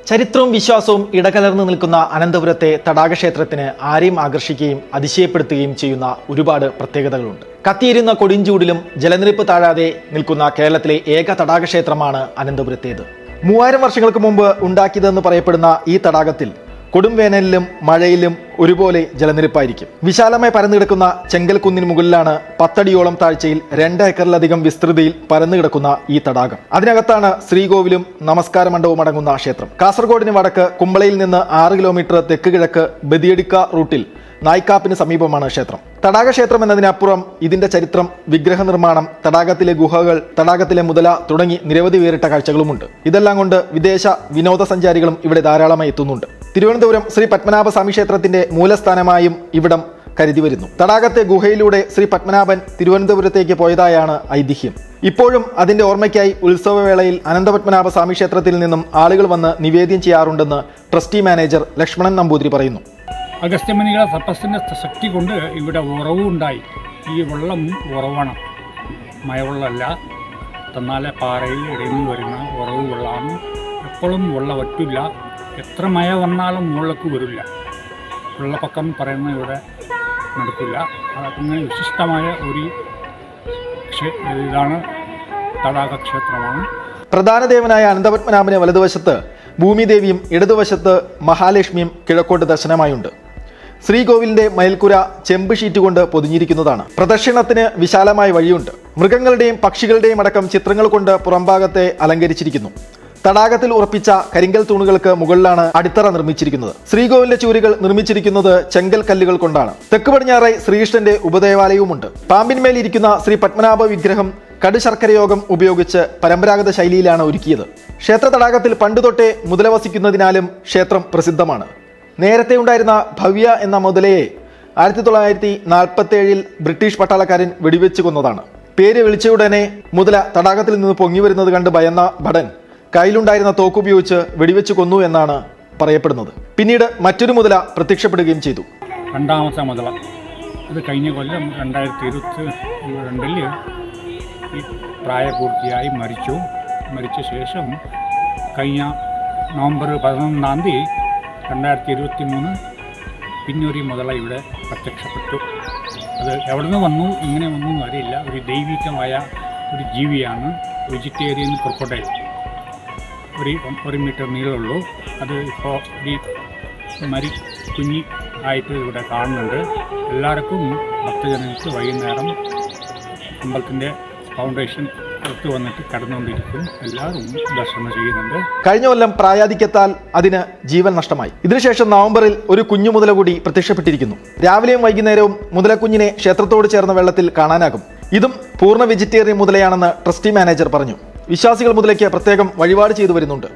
ചരിത്രവും വിശ്വാസവും ഇടകലർന്നു നിൽക്കുന്ന അനന്തപുരത്തെ തടാകക്ഷേത്രത്തിന് ആരെയും ആകർഷിക്കുകയും അതിശയപ്പെടുത്തുകയും ചെയ്യുന്ന ഒരുപാട് പ്രത്യേകതകളുണ്ട്. കത്തിയിരുന്ന കൊടുംചൂടിലും ജലനിരപ്പ് താഴാതെ നിൽക്കുന്ന കേരളത്തിലെ ഏക തടാകക്ഷേത്രമാണ് അനന്തപുരത്തേത്. 3000 വർഷങ്ങൾക്ക് മുമ്പ് ഉണ്ടാക്കിയതെന്ന് പറയപ്പെടുന്ന ഈ തടാകത്തിൽ കൊടും വേനലിലും മഴയിലും ഒരുപോലെ ജലനിരപ്പായിരിക്കും. വിശാലമായി പരന്നുകിടക്കുന്ന ചെങ്കൽ കുന്നിന് മുകളിലാണ് 10 അടിയോളം താഴ്ചയിൽ 2 ഏക്കറിലധികം വിസ്തൃതിയിൽ പരന്നുകിടക്കുന്ന ഈ തടാകം. അതിനകത്താണ് ശ്രീകോവിലും നമസ്കാര മണ്ഡപവും അടങ്ങുന്ന ക്ഷേത്രം. കാസർഗോഡിന് വടക്ക് കുമ്പളയിൽ നിന്ന് 6 കിലോമീറ്റർ തെക്ക് കിഴക്ക് ബദിയടുക്ക റൂട്ടിൽ നായ്ക്കാപ്പിന് സമീപമാണ് ക്ഷേത്രം. തടാകക്ഷേത്രം എന്നതിനപ്പുറം ഇതിന്റെ ചരിത്രം, വിഗ്രഹ നിർമ്മാണം, തടാകത്തിലെ ഗുഹകൾ, തടാകത്തിലെ മുതല തുടങ്ങി നിരവധി വേറിട്ട കാഴ്ചകളുമുണ്ട്. ഇതെല്ലാം കൊണ്ട് വിദേശ വിനോദസഞ്ചാരികളും ഇവിടെ ധാരാളമായി എത്തുന്നുണ്ട്. തിരുവനന്തപുരം ശ്രീ പത്മനാഭസ്വാമി ക്ഷേത്രത്തിന്റെ മൂലസ്ഥാനമായും ഇവിടം കരുതി വരുന്നു. തടാകത്തെ ഗുഹയിലൂടെ ശ്രീ പത്മനാഭൻ തിരുവനന്തപുരത്തേക്ക് പോയതായാണ് ഐതിഹ്യം. ഇപ്പോഴും അതിന്റെ ഓർമ്മയ്ക്കായി ഉത്സവവേളയിൽ അനന്തപത്മനാഭസ്വാമി ക്ഷേത്രത്തിൽ നിന്നും ആളുകൾ വന്ന് നിവേദ്യം ചെയ്യാറുണ്ടെന്ന് ട്രസ്റ്റി മാനേജർ ലക്ഷ്മണൻ നമ്പൂതിരി പറയുന്നു. അഗസ്ത്യമുനികളെ തപസ്സിൻ്റെ ശക്തി കൊണ്ട് ഇവിടെ ഉറവുണ്ടായി. ഈ വെള്ളം ഉറവാണ്, മഴവെള്ളമല്ല. തന്നാലെ പാറയിൽ ഇടയിൽ വരുന്ന ഉറവ് വെള്ളമാണ്. എപ്പോഴും വെള്ളം വറ്റില്ല. എത്ര മഴ വന്നാലും മുകളിലേക്ക് വരില്ല. വെള്ളപ്പൊക്കം പറയുന്ന ഇവിടെ നടക്കില്ല. അങ്ങനെ വിശിഷ്ടമായ ഒരു ഇതാണ് തടാക ക്ഷേത്രമാണ്. പ്രധാന ദേവനായ അനന്തപത്മനാഭന് വലതുവശത്ത് ഭൂമിദേവിയും ഇടതുവശത്ത് മഹാലക്ഷ്മിയും കിഴക്കോട്ട് ദർശനമായുണ്ട്. ശ്രീകോവിലിന്റെ മേൽക്കുര ചെമ്പ് ഷീറ്റ് കൊണ്ട് പൊതിഞ്ഞിരിക്കുന്നതാണ്. പ്രദക്ഷിണത്തിന് വിശാലമായ വഴിയുണ്ട്. മൃഗങ്ങളുടെയും പക്ഷികളുടെയും അടക്കം ചിത്രങ്ങൾ കൊണ്ട് പുറംഭാഗത്തെ അലങ്കരിച്ചിരിക്കുന്നു. തടാകത്തിൽ ഉറപ്പിച്ച കരിങ്കൽ തൂണുകൾക്ക് മുകളിലാണ് അടിത്തറ നിർമ്മിച്ചിരിക്കുന്നത്. ശ്രീകോവിലിന്റെ ചൂരുകൾ നിർമ്മിച്ചിരിക്കുന്നത് ചെങ്കൽ കല്ലുകൾ കൊണ്ടാണ്. തെക്ക് പടിഞ്ഞാറായി ശ്രീകൃഷ്ണന്റെ ഉപദേവാലയവുമുണ്ട്. പാമ്പിന്മേൽ ഇരിക്കുന്ന ശ്രീ പത്മനാഭ വിഗ്രഹം കടുശർക്കര യോഗം ഉപയോഗിച്ച് പരമ്പരാഗത ശൈലിയിലാണ് ഒരുക്കിയത്. ക്ഷേത്ര തടാകത്തിൽ പണ്ടുതൊട്ടേ മുതല വസിക്കുന്നതിനാലും ക്ഷേത്രം പ്രസിദ്ധമാണ്. നേരത്തെ ഉണ്ടായിരുന്ന ഭവ്യ എന്ന മുതലയെ 1947 ബ്രിട്ടീഷ് പട്ടാളക്കാരൻ വെടിവെച്ച് കൊന്നതാണ്. പേര് വിളിച്ചയുടനെ മുതല തടാകത്തിൽ നിന്ന് പൊങ്ങി വരുന്നത് കണ്ട് ഭയന്ന ഭടൻ കയ്യിലുണ്ടായിരുന്ന തോക്കുപയോഗിച്ച് വെടിവെച്ച് കൊന്നു എന്നാണ് പറയപ്പെടുന്നത്. പിന്നീട് മറ്റൊരു മുതല പ്രത്യക്ഷപ്പെടുകയും ചെയ്തു. രണ്ടാമത്തെ മുതല ഇത് കഴിഞ്ഞ കൊല്ലം 2022 ഈ പ്രായപൂർത്തിയായി മരിച്ച ശേഷം കഴിഞ്ഞ നവംബർ 11 തീയതി 2023 പിന്നൊരു മുതല ഇവിടെ പ്രത്യക്ഷപ്പെട്ടു. അത് എവിടെ നിന്ന് വന്നു, ഇങ്ങനെ വന്നു അറിയില്ല. ഒരു ദൈവികമായ ഒരു ജീവിയാണ്. Vegetarian crocodile. 1 മീറ്റർ നീളമുള്ളൂ. അത് ഇപ്പോൾ ഈ കുഞ്ഞി ആയിട്ട് ഇവിടെ കാണുന്നുണ്ട്. എല്ലാവർക്കും ഭക്തജനങ്ങൾക്ക് വൈകുന്നേരം അമ്പലത്തിൻ്റെ ഫൗണ്ടേഷൻ പുറത്ത് വന്നിട്ട് കടന്നുകൊണ്ടിരിക്കും. എല്ലാവരും ദർശനം ചെയ്യുന്നുണ്ട്. കഴിഞ്ഞ കൊല്ലം പ്രായാധിക്യത്താൽ അതിന് ജീവൻ നഷ്ടമായി. ഇതിനുശേഷം നവംബറിൽ ഒരു കുഞ്ഞു മുതല കൂടി പ്രത്യക്ഷപ്പെട്ടിരിക്കുന്നു. രാവിലെയും വൈകുന്നേരവും മുതലക്കുഞ്ഞിനെ ക്ഷേത്രത്തോട് ചേർന്ന വെള്ളത്തിൽ കാണാനാകും. ഇതും പൂർണ്ണ വെജിറ്റേറിയൻ മുതലയാണെന്ന് ട്രസ്റ്റി മാനേജർ പറഞ്ഞു. വിശ്വാസികൾ മുതലയ്ക്ക് പ്രത്യേകം വഴിപാട് ചെയ്തു വരുന്നുണ്ട്.